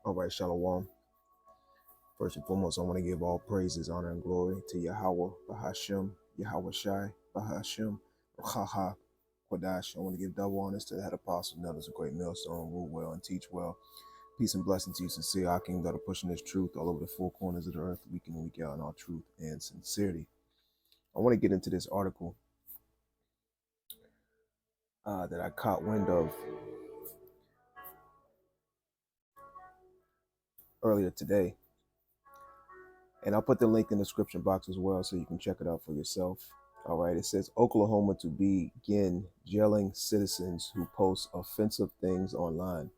All right, Shalom. First and foremost, I want to give all praises, honor, and glory to Yahweh, Bahashem, Yahweh Shai, Bahashem, Chaha, Kodash. I want to give double honors to the head apostle, Nellis, a great millstone, rule well and teach well. Peace and blessing to you, sincere Akim, that are pushing this truth all over the four corners of the earth, week in and week out in all truth and sincerity. I want to get into this article that I caught wind of earlier today. And I'll put the link in the description box as well so you can check it out for yourself. All right, it says Oklahoma to begin jailing citizens who post offensive things online.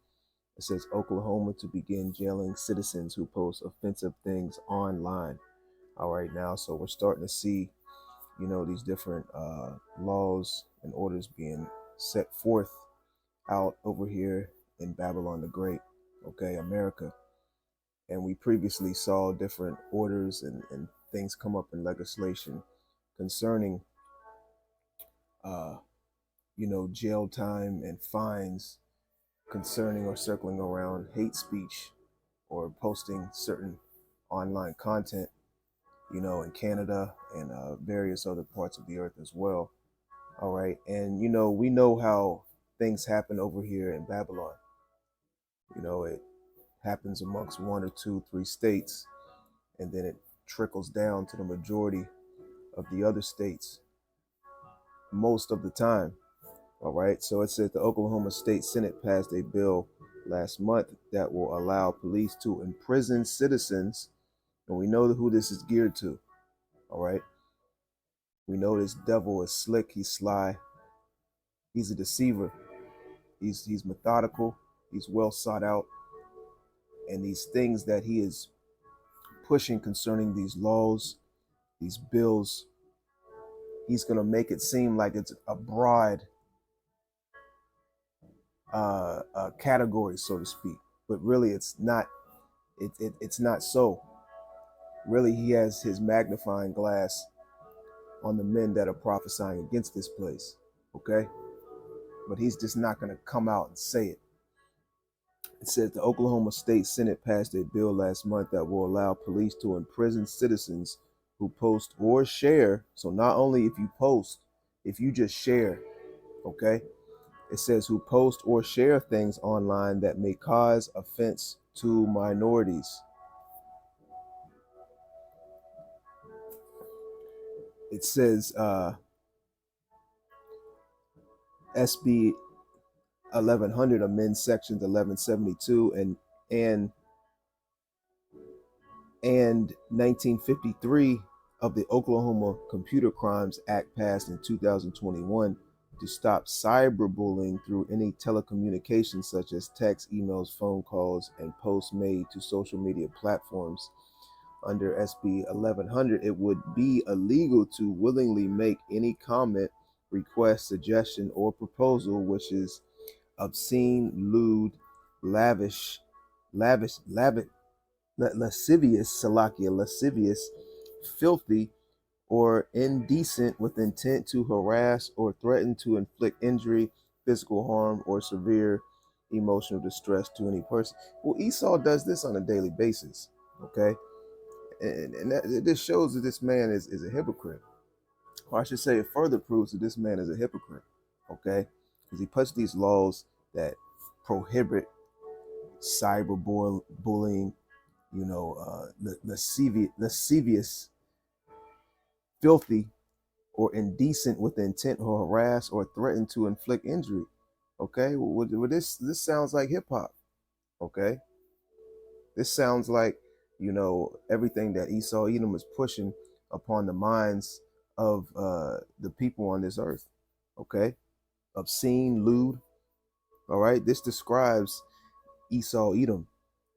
It says Oklahoma to begin jailing citizens who post offensive things online. All right, now, so we're starting to see, these different laws and orders being set forth out over here in Babylon the Great, okay, America. And we previously saw different orders and things come up in legislation concerning jail time and fines concerning or circling around hate speech or posting certain online content, in Canada and various other parts of the earth as well. All right. And, we know how things happen over here in Babylon. It happens amongst one or two, three states, and then it trickles down to the majority of the other states most of the time. All right. So it says the Oklahoma State Senate passed a bill last month that will allow police to imprison citizens. And we know who this is geared to. All right. We know this devil is slick. He's sly. He's a deceiver. He's methodical. He's well sought out. And these things that he is pushing concerning these laws, these bills, he's going to make it seem like it's a broad category, so to speak. But really, it's not. It's not so. Really, he has his magnifying glass on the men that are prophesying against this place. Okay? But he's just not going to come out and say it. It says the Oklahoma State Senate passed a bill last month that will allow police to imprison citizens who post or share. So not only if you post, if you just share, okay? It says who post or share things online that may cause offense to minorities. It says SB 1100 amends sections 1172 and 1953 of the Oklahoma Computer Crimes Act passed in 2021 to stop cyberbullying through any telecommunications such as text, emails, phone calls, and posts made to social media platforms. Under SB 1100, it would be illegal to willingly make any comment, request, suggestion, or proposal which is obscene, lewd, lavish, lascivious, filthy, or indecent with intent to harass or threaten to inflict injury, physical harm, or severe emotional distress to any person. Well, Esau does this on a daily basis, okay? This shows that this man is a hypocrite. Or I should say, it further proves that this man is a hypocrite, okay? Because he puts these laws that prohibit cyberbullying, lascivious, filthy, or indecent with intent to harass or threaten to inflict injury. Okay, well this sounds like hip hop. Okay, this sounds like everything that Esau Edom is pushing upon the minds of the people on this earth. Okay, obscene, lewd. All right, this describes Esau Edom.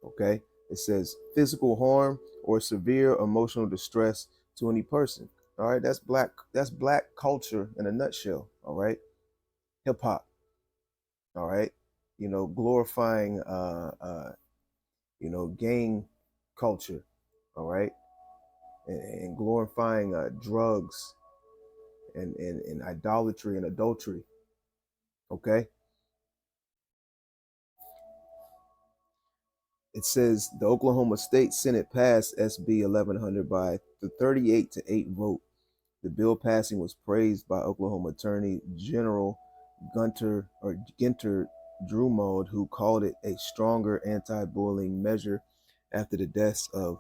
Okay, it says physical harm or severe emotional distress to any person. All right, that's black culture in a nutshell. All right, hip hop. All right, glorifying gang culture. All right, and glorifying drugs and idolatry and adultery. Okay, It says the Oklahoma State Senate passed SB 1100 by the 38-8 vote. The bill passing was praised by Oklahoma Attorney General Ginter Drumald, who called it a stronger anti-bullying measure after the deaths of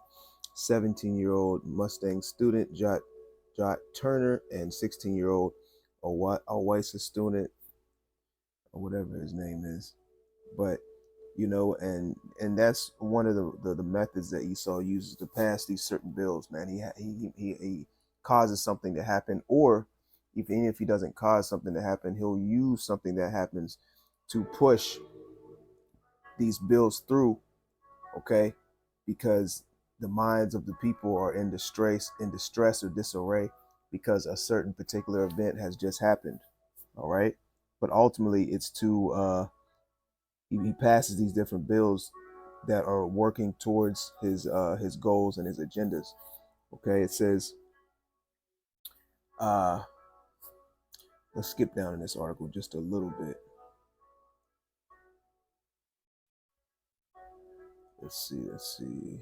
17-year-old Mustang student Jot Turner and 16-year-old Owaissa student, or whatever his name is. But and that's one of the methods that Esau uses to pass these certain bills. Man, he causes something to happen, or even if he doesn't cause something to happen, he'll use something that happens to push these bills through. Okay, because the minds of the people are in distress or disarray because a certain particular event has just happened. All right, but ultimately it's to he passes these different bills that are working towards his goals and his agendas. Okay, it says, let's skip down in this article just a little bit. Let's see.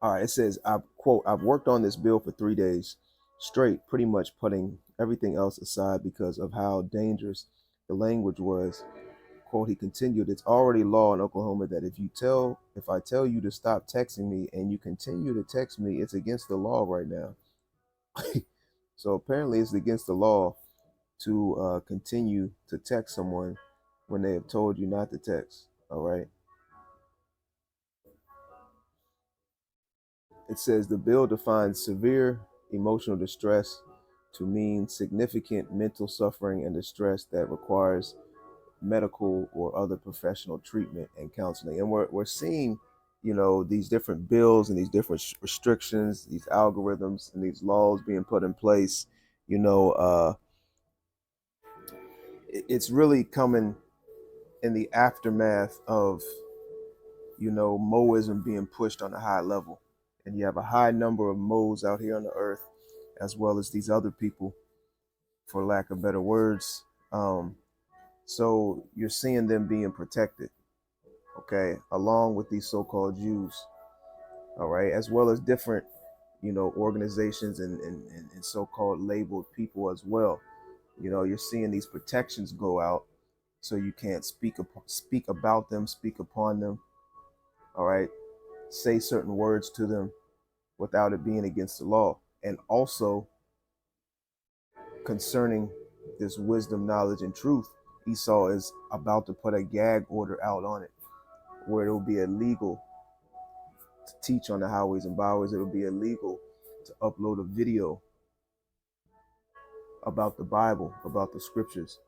All right, it says, I've worked on this bill for 3 days straight, pretty much putting everything else aside because of how dangerous the language was. Quote, he continued, it's already law in Oklahoma that if I tell you to stop texting me and you continue to text me, it's against the law right now. So apparently it's against the law to continue to text someone when they have told you not to text. All right. It says the bill defines severe emotional distress to mean significant mental suffering and distress that requires medical or other professional treatment and counseling. And we're seeing, these different bills and these different restrictions, these algorithms and these laws being put in place. It's really coming in the aftermath of, Moism being pushed on a high level. And you have a high number of Moes out here on the earth, as well as these other people, for lack of better words. So you're seeing them being protected, okay, along with these so-called Jews, all right, as well as different, organizations and so-called labeled people as well. You're seeing these protections go out, so you can't speak about them, speak upon them, all right, say certain words to them without it being against the law. And also concerning this wisdom, knowledge, and truth, Esau is about to put a gag order out on it, where it will be illegal to teach on the highways and byways. It'll be illegal to upload a video about the Bible, about the scriptures.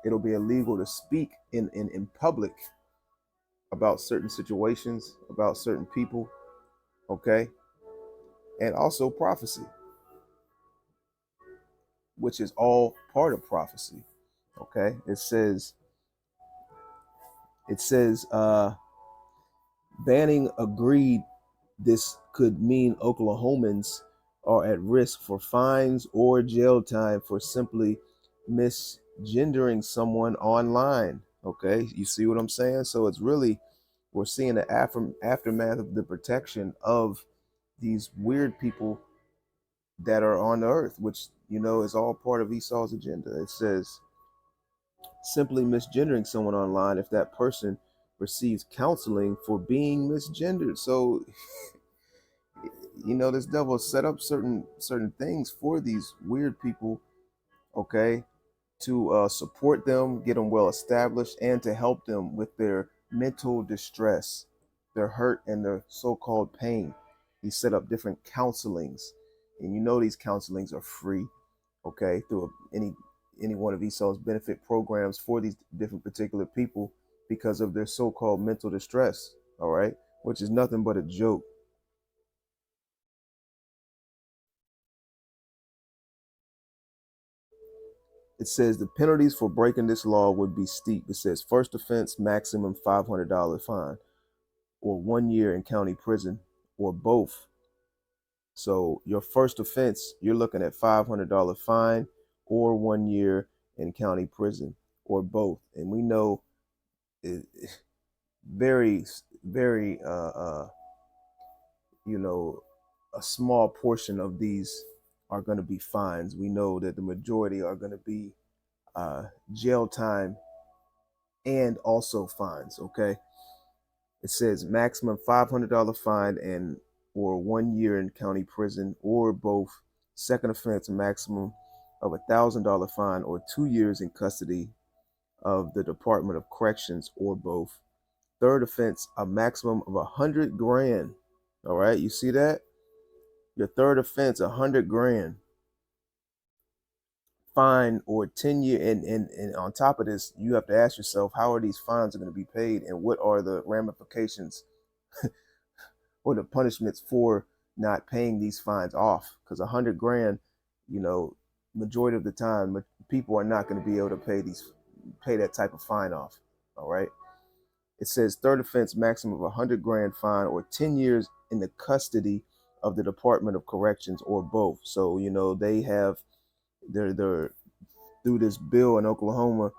It'll be illegal to speak in public about certain situations, about certain people, okay? And also prophecy, which is all part of prophecy, okay? It says, Banning agreed this could mean Oklahomans are at risk for fines or jail time for simply misgendering someone online. Okay, you see what I'm saying? So it's really, we're seeing the aftermath of the protection of these weird people that are on the earth, which, is all part of Esau's agenda. It says, simply misgendering someone online if that person receives counseling for being misgendered. So, this devil set up certain things for these weird people, okay, to support them, get them well established, and to help them with their mental distress, their hurt, and their so-called pain. He set up different counselings, and these counselings are free, okay, through any one of Esau's benefit programs for these different particular people because of their so-called mental distress, all right, which is nothing but a joke. It says the penalties for breaking this law would be steep. It says first offense, maximum $500 fine, or 1 year in county prison, or both. So your first offense, you're looking at $500 fine or 1 year in county prison, or both. And we know it, very, very, you know, a small portion of these are going to be fines. We know that the majority are going to be jail time and also fines. Okay, it says maximum $500 fine and or 1 year in county prison or both. Second offense, maximum of $1,000 fine or 2 years in custody of the Department of Corrections or both. Third offense, a maximum of 100 grand. All right, you see that? Your third offense, 100 grand fine or 10 year. And on top of this, you have to ask yourself, how are these fines going to be paid and what are the ramifications or the punishments for not paying these fines off? Because 100 grand, you know, majority of the time, people are not going to be able to pay that type of fine off. All right. It says third offense, maximum of 100 grand fine or 10 years in the custody of the Department of Corrections or both. So, you know, they have they're through this bill in Oklahoma,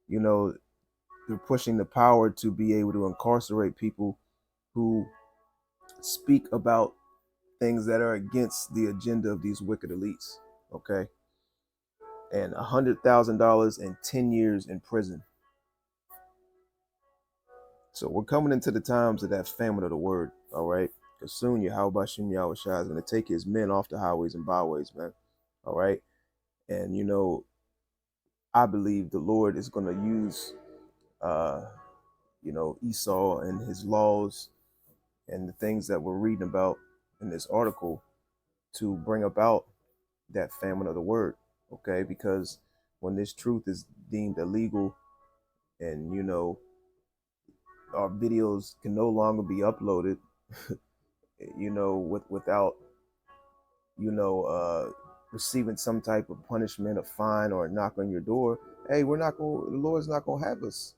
you know, they're pushing the power to be able to incarcerate people who speak about things that are against the agenda of these wicked elites. Okay. And $100,000 and 10 years in prison. So we're coming into the times of that famine of the word. All right. Because soon Yahweh Shem Yahushua is going to take his men off the highways and byways, man. All right. And, you know, I believe the Lord is going to use, you know, Esau and his laws and the things that we're reading about in this article to bring about that famine of the word. Okay. Because when this truth is deemed illegal and, you know, our videos can no longer be uploaded, you know, without, you know, receiving some type of punishment, a fine, or a knock on your door. Hey, the Lord's not gonna have us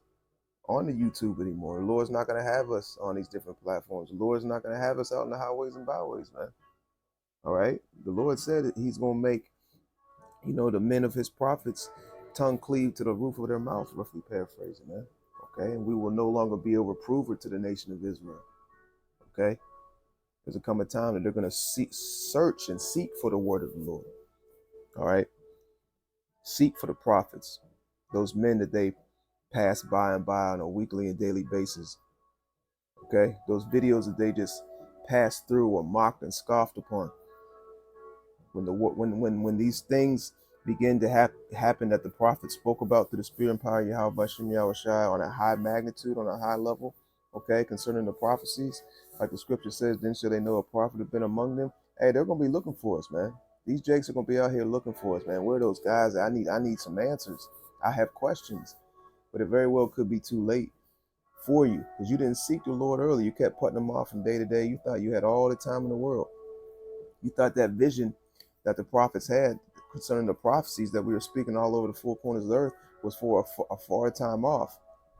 on the YouTube anymore. The Lord's not gonna have us on these different platforms. The Lord's not gonna have us out in the highways and byways, man. All right. The Lord said that he's gonna make, you know, the men of his prophets tongue cleave to the roof of their mouth, roughly paraphrasing, man. Okay. And we will no longer be a reprover to the nation of Israel. Okay. There's a come a time that they're going to search and seek for the word of the Lord. All right. Seek for the prophets, those men that they pass by and by on a weekly and daily basis. Okay. Those videos that they just passed through or mocked and scoffed upon. When these things begin to happen that the prophet spoke about through the spirit and power of Yahweh Shem Yahushua on a high magnitude, on a high level, okay, concerning the prophecies, like the scripture says, then shall they know a prophet have been among them. Hey, they're gonna be looking for us, man. These jakes are gonna be out here looking for us, man. Where are those guys? I need some answers. I have questions, but it very well could be too late for you because you didn't seek the Lord early. You kept putting them off from day to day. You thought you had all the time in the world. You thought that vision that the prophets had concerning the prophecies that we were speaking all over the four corners of the earth was for a far time off.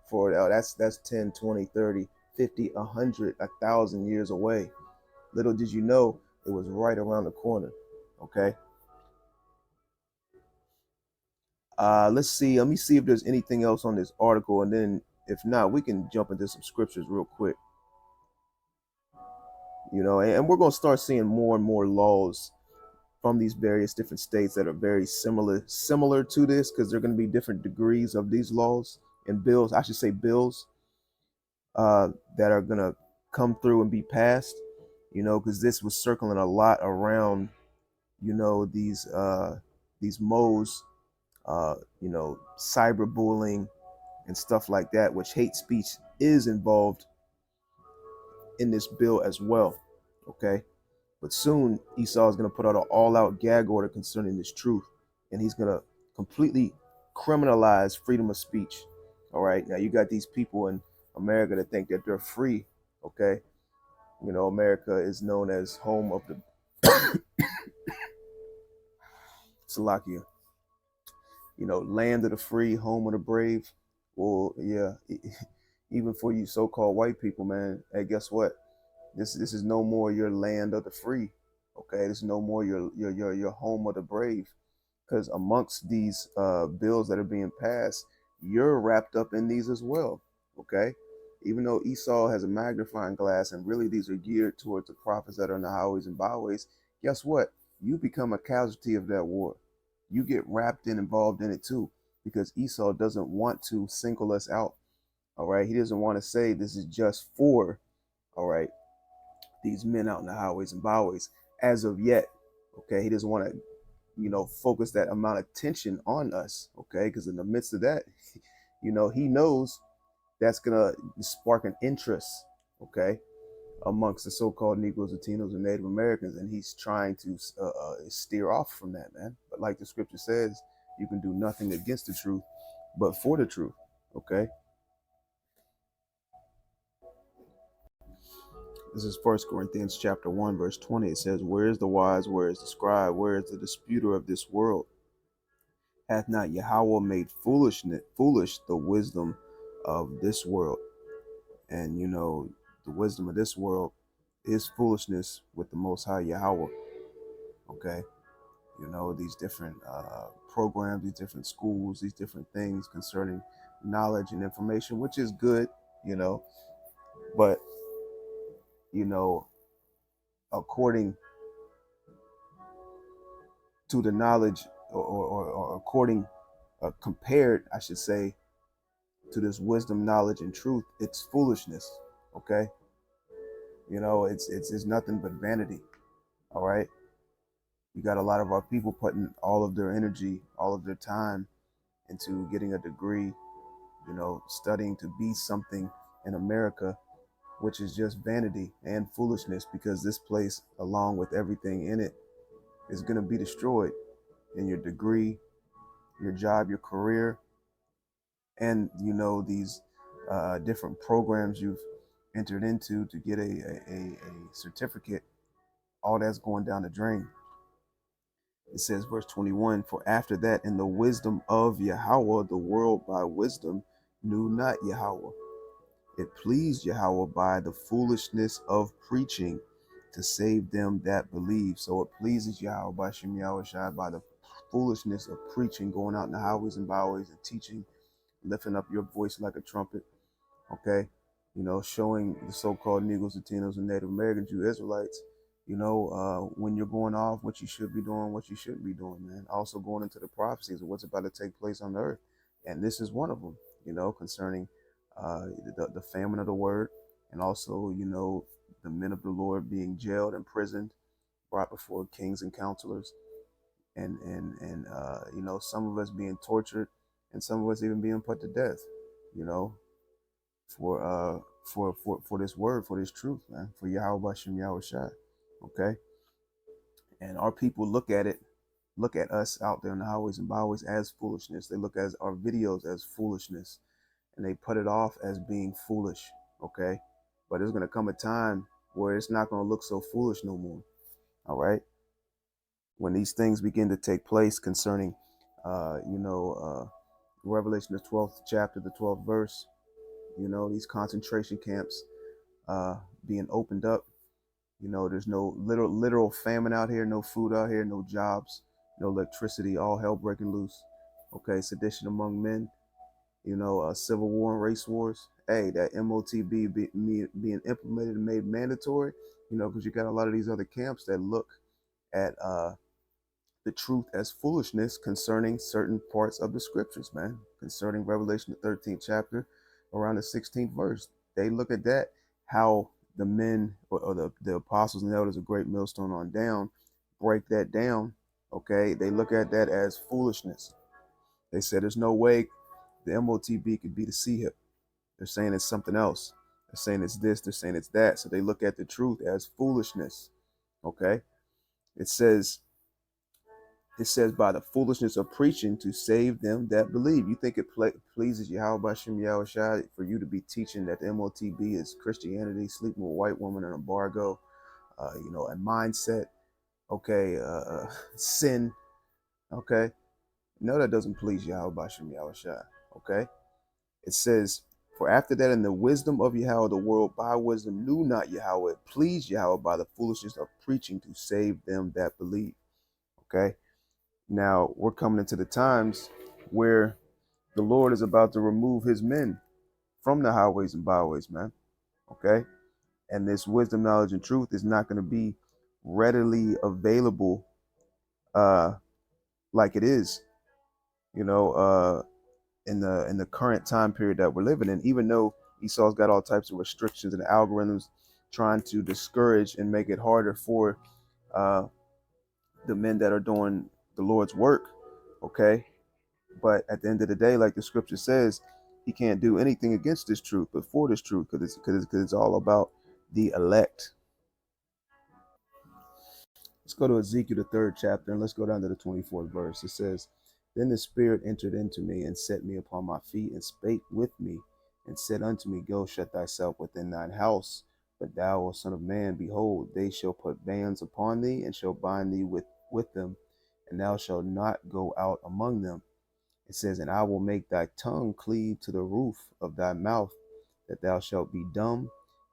For that's 10, 20, 30, 50, 100, 1,000 years away. Little did you know it was right around the corner. Okay. Let's see. Let me see if there's anything else on this article, and then if not, we can jump into some scriptures real quick. You know, and we're gonna start seeing more and more laws from these various different states that are very similar to this, because there are going to be different degrees of these laws and bills. I should say bills that are going to come through and be passed. You know, because this was circling a lot around, you know, these modes, you know, cyberbullying and stuff like that, which hate speech is involved in this bill as well. Okay. But soon Esau is going to put out an all-out gag order concerning this truth, and he's going to completely criminalize freedom of speech. All right. Now you got these people in America that think that they're free. Okay. You know, America is known as home of the Salakia. You know, land of the free, home of the brave. Well, yeah. Even for you so-called white people, man. Hey, guess what? This is no more your land of the free. Okay, this is no more your home of the brave. Because amongst these bills that are being passed, you're wrapped up in these as well. Okay. Even though Esau has a magnifying glass and really these are geared towards the prophets that are in the highways and byways, guess what? You become a casualty of that war. You get wrapped in, involved in it too, because Esau doesn't want to single us out. All right. He doesn't want to say this is just for, all right, these men out in the highways and byways as of yet. Okay. He doesn't want to, focus that amount of tension on us. Okay. Because in the midst of that, he knows that's gonna spark an interest, okay, amongst the so-called Negroes, Latinos, and Native Americans, and he's trying to steer off from that, man. But like the scripture says, you can do nothing against the truth, but for the truth, okay. This is First Corinthians chapter 1, verse 20. It says, "Where is the wise? Where is the scribe? Where is the disputer of this world? Hath not Yahweh made foolish the wisdom of this world?" And the wisdom of this world is foolishness with the Most High Yahweh. Okay, these different programs, these different schools, these different things concerning knowledge and information, which is good, but you know, according to the knowledge, or according, compared, I should say, to this wisdom, knowledge, and truth, it's foolishness. Okay, it's nothing but vanity. All right. You got a lot of our people putting all of their energy, all of their time into getting a degree, studying to be something in America, which is just vanity and foolishness, because this place, along with everything in it, is going to be destroyed. And your degree, your job, your career, and, these different programs you've entered into to get a certificate, all that's going down the drain. It says, verse 21, "For after that, in the wisdom of Yahweh, the world by wisdom knew not Yahweh. It pleased Yahweh by the foolishness of preaching to save them that believe." So it pleases Yahweh by Shem Yahweh Shai by the foolishness of preaching, going out in the highways and byways and teaching, lifting up your voice like a trumpet. Okay. Showing the so-called Negroes, Latinos, and Native Americans, you Israelites, when you're going off, what you should be doing, what you shouldn't be doing, man. Also going into the prophecies of what's about to take place on the earth. And this is one of them, concerning the famine of the word, and also, the men of the Lord being jailed, imprisoned, brought before kings and counselors, and some of us being tortured, and some of us even being put to death, you know, for this word, for this truth, man, for Yahweh Bashem Yahweh Shai. Okay. And our people look at us out there in the highways and byways as foolishness. They look at our videos as foolishness, and they put it off as being foolish. Okay. But there's going to come a time where it's not going to look so foolish no more. All right. When these things begin to take place concerning, Revelation, the 12th chapter, the 12th verse, these concentration camps being opened up. There's no literal famine out here, no food out here, no jobs, no electricity, all hell breaking loose. Okay, sedition among men, civil war and race wars. Hey, that MOTB being implemented and made mandatory, because you got a lot of these other camps that look at the truth as foolishness concerning certain parts of the scriptures, man, concerning Revelation, the 13th chapter, around the 16th verse. They look at that, how the men, or the apostles and elders of Great Millstone on down, break that down. Okay, they look at that as foolishness. They said there's no way the MOTB could be the C-HIP. They're saying it's something else. They're saying it's this, they're saying it's that. So they look at the truth as foolishness. Okay, it says by the foolishness of preaching to save them that believe. You think it pleases Yahweh Bashem Yahweh Shai for you to be teaching that the MOTB is Christianity, sleeping with a white woman, an embargo, a mindset, okay, sin, okay? No, that doesn't please Yahweh Bashem Yahweh Shai, okay? It says, "For after that, in the wisdom of Yahweh, the world by wisdom knew not Yahweh. It pleased Yahweh by the foolishness of preaching to save them that believe." Okay? Now, we're coming into the times where the Lord is about to remove his men. from the highways and byways, man. Okay. And this wisdom, knowledge, and truth is not going to be readily available uh like it is, you know, in the current time period that we're living in, even though Esau's got all types of restrictions and algorithms trying to discourage and make it harder for uh the men that are doing the Lord's work. Okay. But at the end of the day, like the scripture says, he can't do anything against this truth, but for this truth, because it's all about the elect. Let's go to Ezekiel, the third chapter, and let's go down to the 24th verse. It says, Then the Spirit entered into me and set me upon my feet and spake with me and said unto me, Go shut thyself within thine house. But thou, O son of man, behold, they shall put bands upon thee and shall bind thee with them, and thou shalt not go out among them. It says, And I will make thy tongue cleave to the roof of thy mouth, that thou shalt be dumb,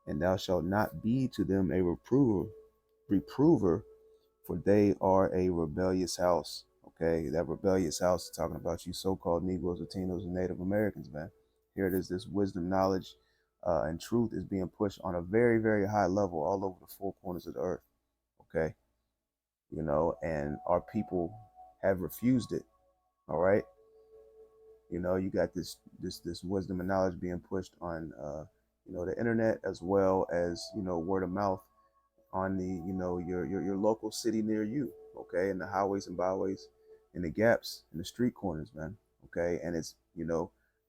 and thou shalt not be to them a reprover, for they are a rebellious house. Okay, that rebellious house is talking about you so-called Negroes, Latinos, and Native Americans, man. Here it is, this wisdom, knowledge, and truth is being pushed on a very, very high level all over the four corners of the earth. Okay, and our people have refused it. All right. You got this wisdom and knowledge being pushed on the internet, as well as word of mouth on the your local city near you. Okay, in the highways and byways, in the gaps, in the street corners, man. Okay, and it's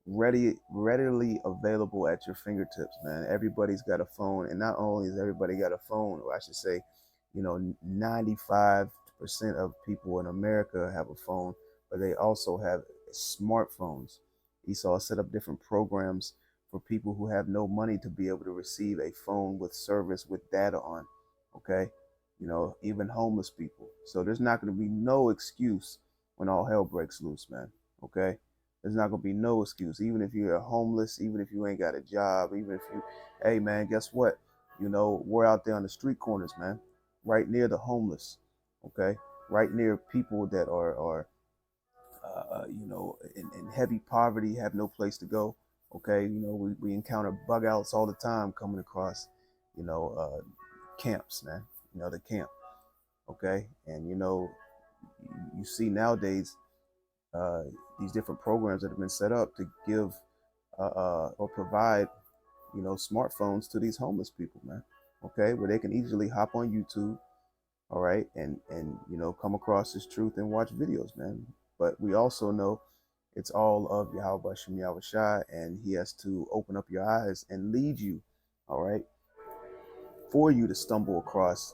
readily available at your fingertips, man. Everybody's got a phone, and not only has everybody got a phone, or I should say 95% of people in America have a phone, but they also have smartphones. Esau set up different programs for people who have no money to be able to receive a phone with service with data on. Okay, even homeless people. So there's not going to be no excuse when all hell breaks loose, man. Okay, there's not going to be no excuse, even if you're homeless, even if you ain't got a job, even if you, hey man, guess what? We're out there on the street corners, man, right near the homeless. Okay, right near people that are in heavy poverty, have no place to go. Okay, we encounter bug outs all the time coming across, camps, man. The camp. Okay, and you see nowadays uh, these different programs that have been set up to give or provide smartphones to these homeless people, man. Okay, where they can easily hop on YouTube, all right, and come across this truth and watch videos, man. But we also know it's all of Yahweh Shem Yahweh Shai, and he has to open up your eyes and lead you, all right, for you to stumble across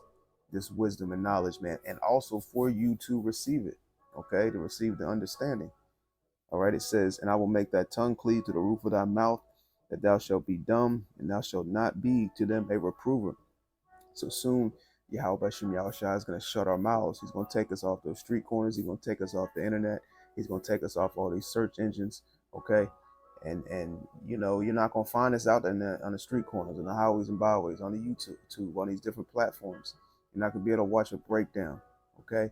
this wisdom and knowledge, man, and also for you to receive it, okay, to receive the understanding. All right, it says, And I will make thy tongue cleave to the roof of thy mouth, that thou shalt be dumb, and thou shalt not be to them a reprover. So soon, Yahweh Shem Yahushua is going to shut our mouths. He's going to take us off those street corners. He's going to take us off the internet. He's going to take us off all these search engines. Okay. And you're not going to find us out on the street corners, on the highways and byways, on the YouTube, on these different platforms. You're not going to be able to watch a breakdown. Okay.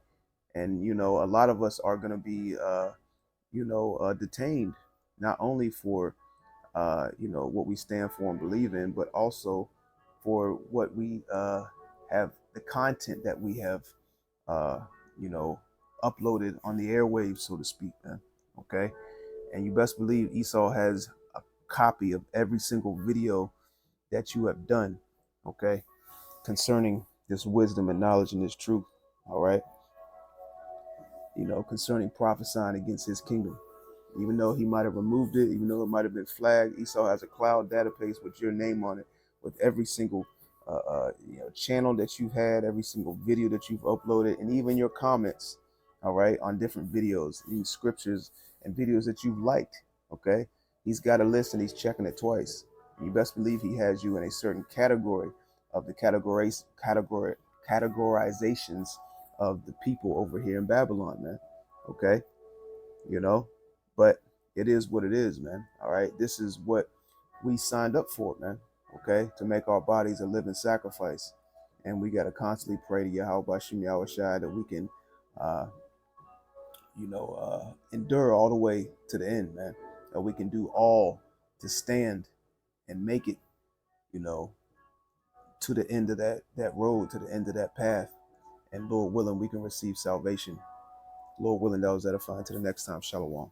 And, a lot of us are going to be, detained, not only for, what we stand for and believe in, but also for what we have, the content that we have, uh, you know, uploaded on the airwaves, so to speak, man. Okay. And you best believe Esau has a copy of every single video that you have done, okay, concerning this wisdom and knowledge and this truth. All right. Concerning prophesying against his kingdom. Even though he might have removed it, even though it might have been flagged, Esau has a cloud database with your name on it, with every single channel that you've had, every single video that you've uploaded, and even your comments, all right, on different videos, these scriptures and videos that you've liked. Okay, he's got a list and he's checking it twice. You best believe he has you in a certain category of the categorizations of the people over here in Babylon, man. Okay, you know, but it is what it is, man. All right, this is what we signed up for, man. Okay, to make our bodies a living sacrifice, and we got to constantly pray to Yahweh Shem Yahweh Shai that we can, uh, endure all the way to the end, man. That we can do all to stand and make it, you know, to the end of that road, to the end of that path. And Lord willing, we can receive salvation. Lord willing, that was edifying. To the next time, Shalom.